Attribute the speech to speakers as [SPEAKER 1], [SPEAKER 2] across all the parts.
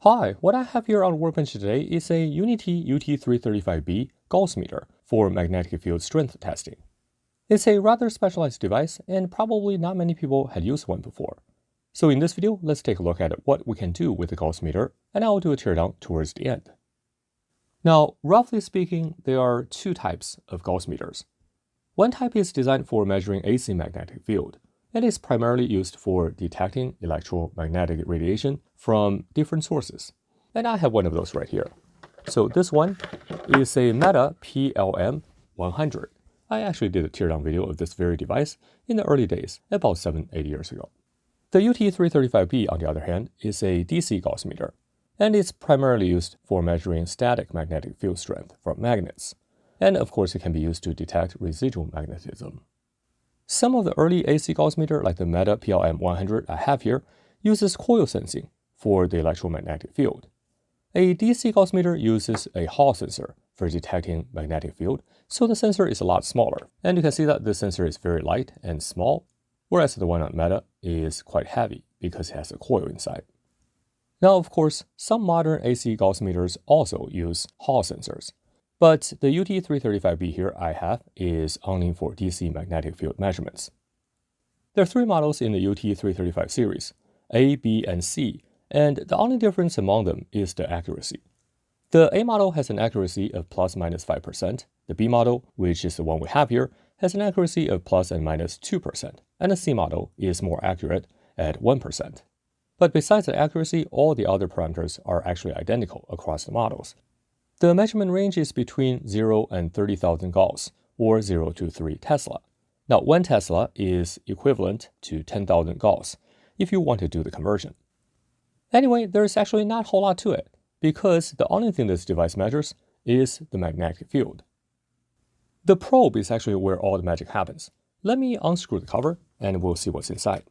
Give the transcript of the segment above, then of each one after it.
[SPEAKER 1] Hi, what I have here on the workbench today is a UNI-T UT335B Gauss meter for magnetic field strength testing. It's a rather specialized device and probably not many people had used one before. So in this video, let's take a look at what we can do with the Gauss meter, and I'll do a teardown towards the end. Now, roughly speaking, there are two types of Gauss meters. One type is designed for measuring AC magnetic field, and is primarily used for detecting electromagnetic radiation from different sources. And I have one of those right here. So this one is a Meta PLM100. I actually did a teardown video of this very device in the early days, about 7-8 years ago. The UT335B, on the other hand, is a DC Gauss meter, and it's primarily used for measuring static magnetic field strength from magnets. And of course, it can be used to detect residual magnetism. Some of the early AC Gauss meter, like the Meta PLM100 I have here, uses coil sensing for the electromagnetic field. A DC Gauss meter uses a Hall sensor for detecting magnetic field, so the sensor is a lot smaller. And you can see that the sensor is very light and small, whereas the one on Meta is quite heavy because it has a coil inside. Now, of course, some modern AC Gauss meters also use Hall sensors. But the UT335B here I have is only for DC magnetic field measurements. There are three models in the UT335 series, A, B, and C, and the only difference among them is the accuracy. The A model has an accuracy of plus minus 5%, the B model, which is the one we have here, has an accuracy of plus and minus 2%, and the C model is more accurate at 1%. But besides the accuracy, all the other parameters are actually identical across the models. The measurement range is between 0 and 30,000 Gauss, or 0 to 3 Tesla. Now, 1 Tesla is equivalent to 10,000 Gauss, if you want to do the conversion. Anyway, there's actually not a whole lot to it, because the only thing this device measures is the magnetic field. The probe is actually where all the magic happens. Let me unscrew the cover, and we'll see what's inside.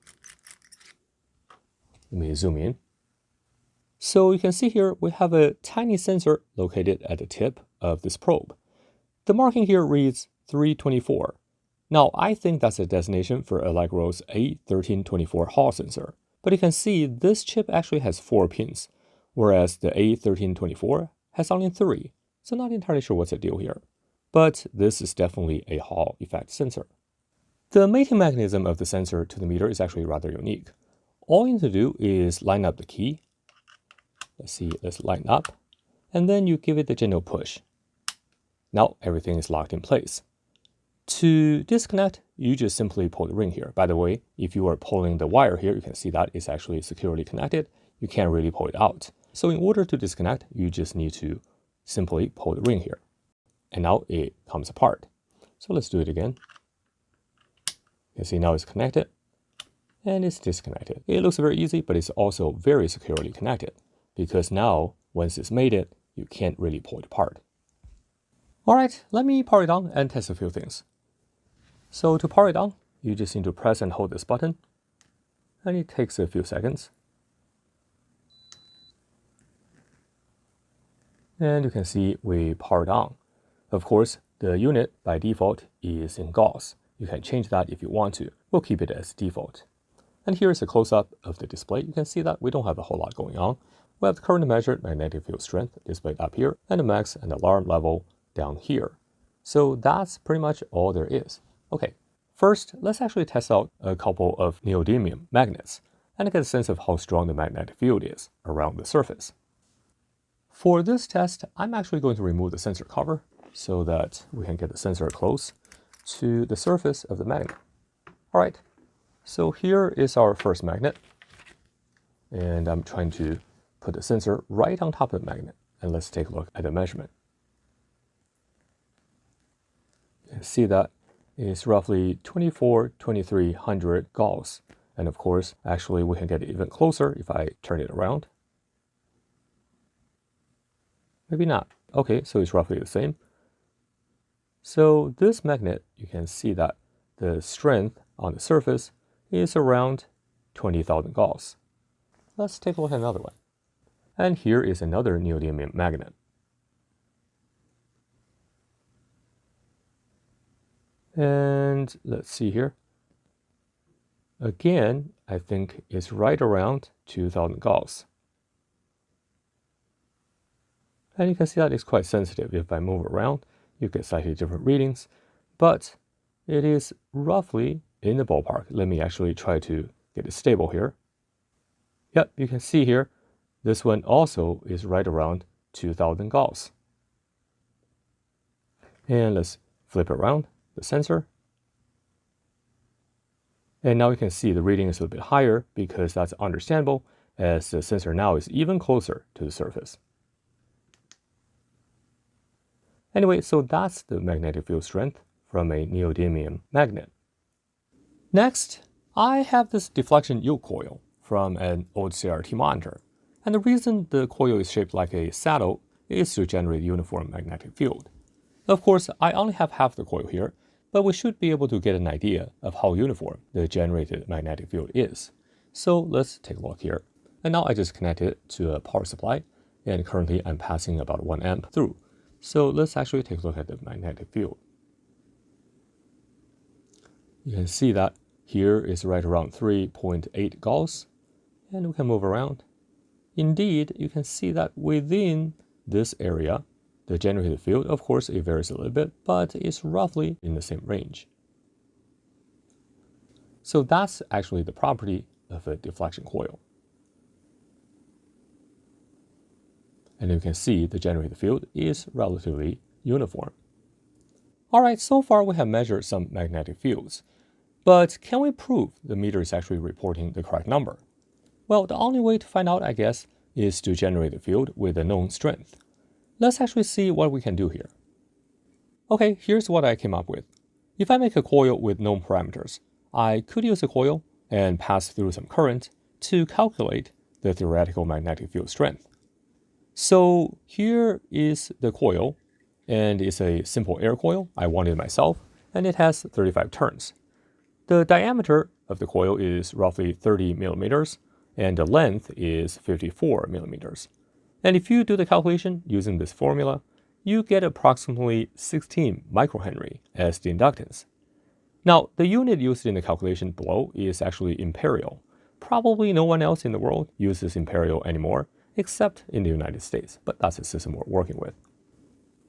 [SPEAKER 1] Let me zoom in. So you can see here we have a tiny sensor located at the tip of this probe. The marking here reads 324. Now I think that's a designation for Allegro's A1324 Hall sensor, but you can see this chip actually has 4 pins, whereas the A1324 has only 3, so not entirely sure what's the deal here. But this is definitely a Hall effect sensor. The mating mechanism of the sensor to the meter is actually rather unique. All you need to do is line up the key. Let's line up, and then you give it a gentle push. Now everything is locked in place. To disconnect, you just simply pull the ring here. By the way, if you are pulling the wire here, you can see that it's actually securely connected. You can't really pull it out. So in order to disconnect, you just need to simply pull the ring here. And now it comes apart. So let's do it again. You can see now it's connected, and it's disconnected. It looks very easy, but it's also very securely connected, because now, once it's mated, you can't really pull it apart. Alright, let me power it on and test a few things. So to power it on, you just need to press and hold this button, and it takes a few seconds. And you can see we powered on. Of course, the unit by default is in Gauss. You can change that if you want to. We'll keep it as default. And here is a close-up of the display. You can see that we don't have a whole lot going on. We have the current measured magnetic field strength displayed up here, and the max and alarm level down here. So that's pretty much all there is. Okay, first, let's actually test out a couple of neodymium magnets and get a sense of how strong the magnetic field is around the surface. For this test, I'm actually going to remove the sensor cover so that we can get the sensor close to the surface of the magnet. All right, so here is our first magnet, and I'm trying to put the sensor right on top of the magnet, and let's take a look at the measurement. You can see that it's roughly 2300 Gauss, and of course, actually we can get it even closer if I turn it around. Maybe not. Okay, so it's roughly the same. So this magnet, you can see that the strength on the surface is around 20,000 Gauss. Let's take a look at another one. And here is another neodymium magnet. And let's see here. Again, I think it's right around 2000 Gauss. And you can see that it's quite sensitive. If I move around, you get slightly different readings, but it is roughly in the ballpark. Let me actually try to get it stable here. Yep, you can see here, this one also is right around 2000 Gauss. And let's flip around the sensor. And now you can see the reading is a little bit higher because that's understandable as the sensor now is even closer to the surface. Anyway, so that's the magnetic field strength from a neodymium magnet. Next, I have this deflection yoke coil from an old CRT monitor. And the reason the coil is shaped like a saddle is to generate uniform magnetic field. Of course, I only have half the coil here, but we should be able to get an idea of how uniform the generated magnetic field is. So let's take a look here. And now I just connected it to a power supply, and currently I'm passing about 1 amp through. So let's actually take a look at the magnetic field. You can see that here is right around 3.8 Gauss, and we can move around. Indeed, you can see that within this area, the generated field, of course, it varies a little bit, but it's roughly in the same range. So that's actually the property of a deflection coil. And you can see the generated field is relatively uniform. All right, so far we have measured some magnetic fields, but can we prove the meter is actually reporting the correct number? Well, the only way to find out, I guess, is to generate a field with a known strength. Let's actually see what we can do here. Okay, here's what I came up with. If I make a coil with known parameters, I could use a coil and pass through some current to calculate the theoretical magnetic field strength. So here is the coil, and it's a simple air coil. I wanted it myself, and it has 35 turns. The diameter of the coil is roughly 30 millimeters, and the length is 54 millimeters. And if you do the calculation using this formula, you get approximately 16 microhenry as the inductance. Now, the unit used in the calculation below is actually imperial. Probably no one else in the world uses imperial anymore, except in the United States, but that's the system we're working with.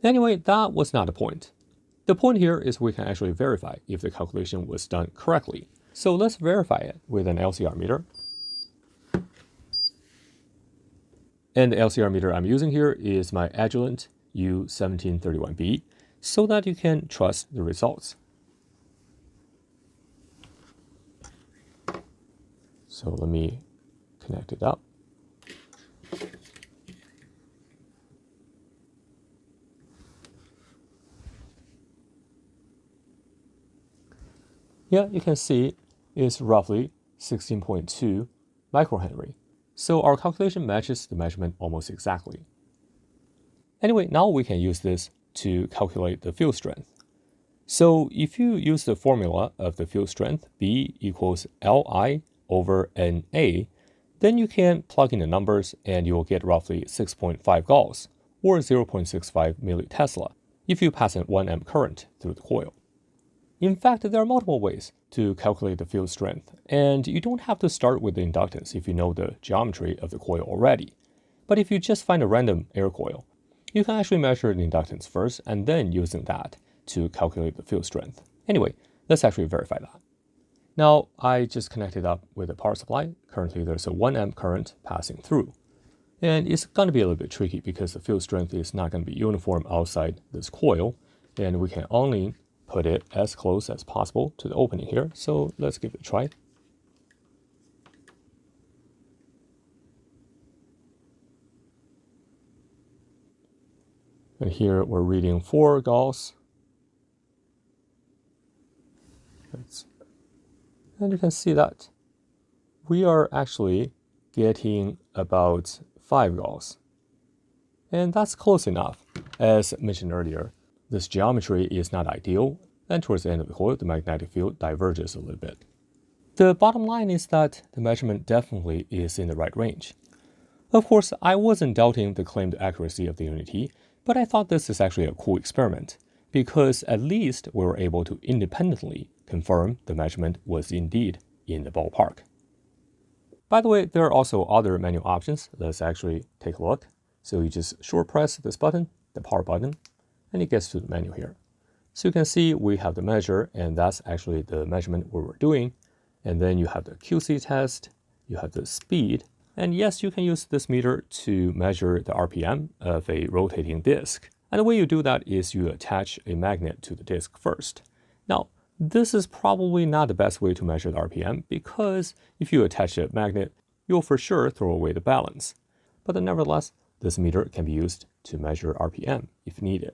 [SPEAKER 1] Anyway, that was not the point. The point here is we can actually verify if the calculation was done correctly. So let's verify it with an LCR meter. And the LCR meter I'm using here is my Agilent U1731B, so that you can trust the results. So let me connect it up. Yeah, you can see it's roughly 16.2 microhenry. So our calculation matches the measurement almost exactly. Anyway, now we can use this to calculate the field strength. So if you use the formula of the field strength, B equals Li over Na, then you can plug in the numbers and you will get roughly 6.5 Gauss, or 0.65 millitesla, if you pass a 1 amp current through the coil. In fact, there are multiple ways to calculate the field strength, and you don't have to start with the inductance if you know the geometry of the coil already. But if you just find a random air coil, you can actually measure the inductance first and then using that to calculate the field strength. Anyway, let's actually verify that. Now, I just connected up with a power supply. Currently, there's a 1 amp current passing through. And it's going to be a little bit tricky because the field strength is not going to be uniform outside this coil, and we can only put it as close as possible to the opening here. So let's give it a try. And here we're reading 4 Gauss. And you can see that we are actually getting about 5 Gauss. And that's close enough. As mentioned earlier, this geometry is not ideal, and towards the end of the coil, the magnetic field diverges a little bit. The bottom line is that the measurement definitely is in the right range. Of course, I wasn't doubting the claimed accuracy of the UNI-T, but I thought this is actually a cool experiment, because at least we were able to independently confirm the measurement was indeed in the ballpark. By the way, there are also other menu options. Let's actually take a look. So you just short press this button, the power button, and it gets to the menu here. So you can see we have the measure, and that's actually the measurement we were doing. And then you have the QC test, you have the speed, and yes, you can use this meter to measure the RPM of a rotating disc. And the way you do that is you attach a magnet to the disc first. Now, this is probably not the best way to measure the RPM because if you attach a magnet, you'll for sure throw away the balance. But nevertheless, this meter can be used to measure RPM if needed.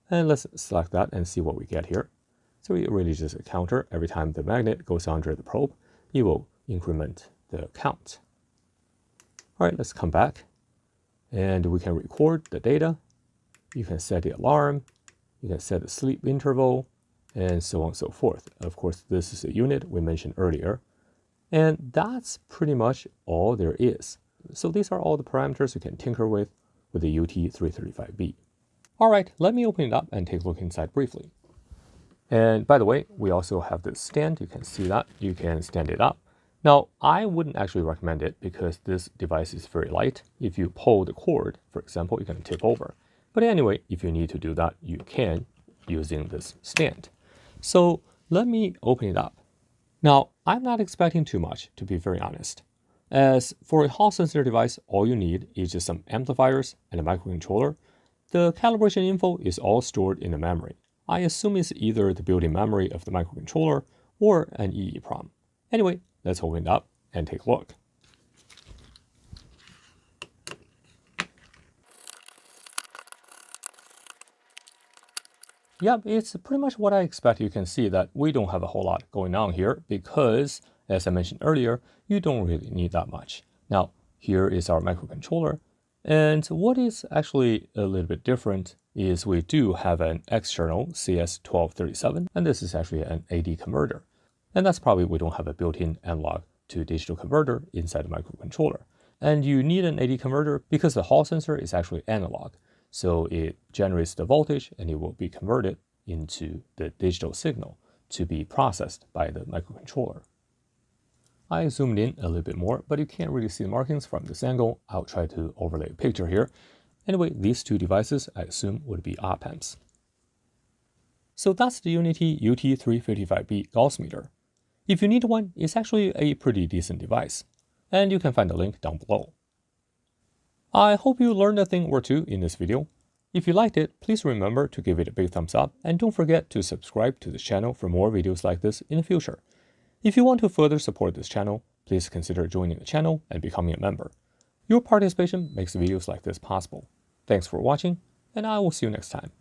[SPEAKER 1] And let's select that and see what we get here. So it really is just a counter. Every time the magnet goes under the probe, it will increment the count. All right, let's come back. And we can record the data. You can set the alarm. You can set the sleep interval, and so on and so forth. Of course, this is a unit we mentioned earlier. And that's pretty much all there is. So these are all the parameters you can tinker with the UT335B. All right, let me open it up and take a look inside briefly. And by the way, we also have this stand. You can see that. You can stand it up. Now, I wouldn't actually recommend it because this device is very light. If you pull the cord, for example, you can tip over. But anyway, if you need to do that, you can using this stand. So let me open it up. Now, I'm not expecting too much, to be very honest. As for a Hall sensor device, all you need is just some amplifiers and a microcontroller. The calibration info is all stored in the memory. I assume it's either the built-in memory of the microcontroller or an EEPROM. Anyway, let's open it up and take a look. Yep, it's pretty much what I expect. You can see that we don't have a whole lot going on here because, as I mentioned earlier, you don't really need that much. Now, here is our microcontroller. And what is actually a little bit different is we do have an external CS1237, and this is actually an AD converter. And that's probably we don't have a built-in analog to digital converter inside the microcontroller. And you need an AD converter because the Hall sensor is actually analog. So it generates the voltage and it will be converted into the digital signal to be processed by the microcontroller. I zoomed in a little bit more, but you can't really see the markings from this angle. I'll try to overlay a picture here. Anyway, these two devices, I assume, would be op-amps. So that's the UNI-T UT335B Gauss meter. If you need one, it's actually a pretty decent device, and you can find the link down below. I hope you learned a thing or two in this video. If you liked it, please remember to give it a big thumbs up, and don't forget to subscribe to this channel for more videos like this in the future. If you want to further support this channel, please consider joining the channel and becoming a member. Your participation makes videos like this possible. Thanks for watching, and I will see you next time.